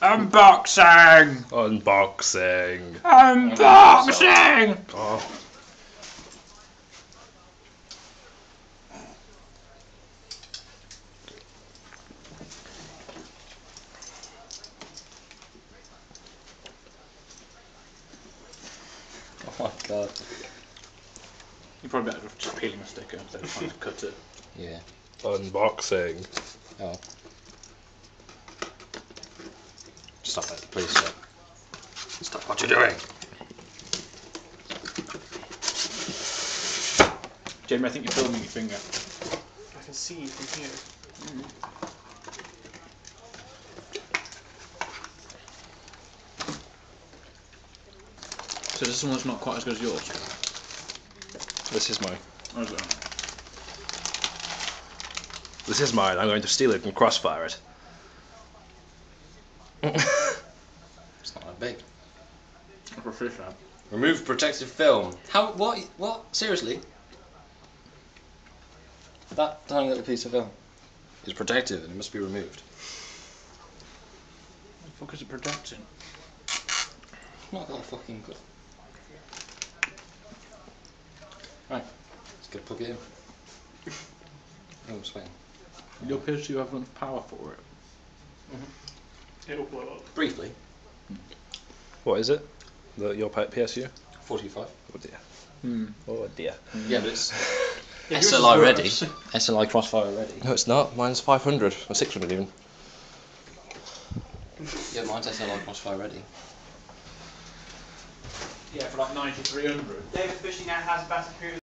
Unboxing! Unboxing! Unboxing! Oh. Oh my god. You're probably better off just peeling a sticker instead of trying to cut it. Yeah. Unboxing. Oh. Stop it, please stop. Stop what you're doing. Jamie, I think you're filming your finger. I can see you from here. So this one's not quite as good as yours. This is mine. Oh, is it? This is mine. I'm going to steal it and crossfire it. It's not that big. That's a fish out. Remove protective film. How? What? What? Seriously? That tiny little piece of film is protective and it must be removed. What the fuck is it protecting? Not that fucking good. Right, let's go plug it in. Oh, it's fine. It appears you have enough power for it. It'll blow up. Briefly, What is it? Your PSU? 45. Oh dear. Oh dear. Yeah, but it's Yeah, yours is SLI ready. worse. SLI crossfire ready. No, it's not. Mine's 500 or 600 even. Yeah, mine's SLI crossfire ready. Yeah, for like 9300. David Fishing now has battery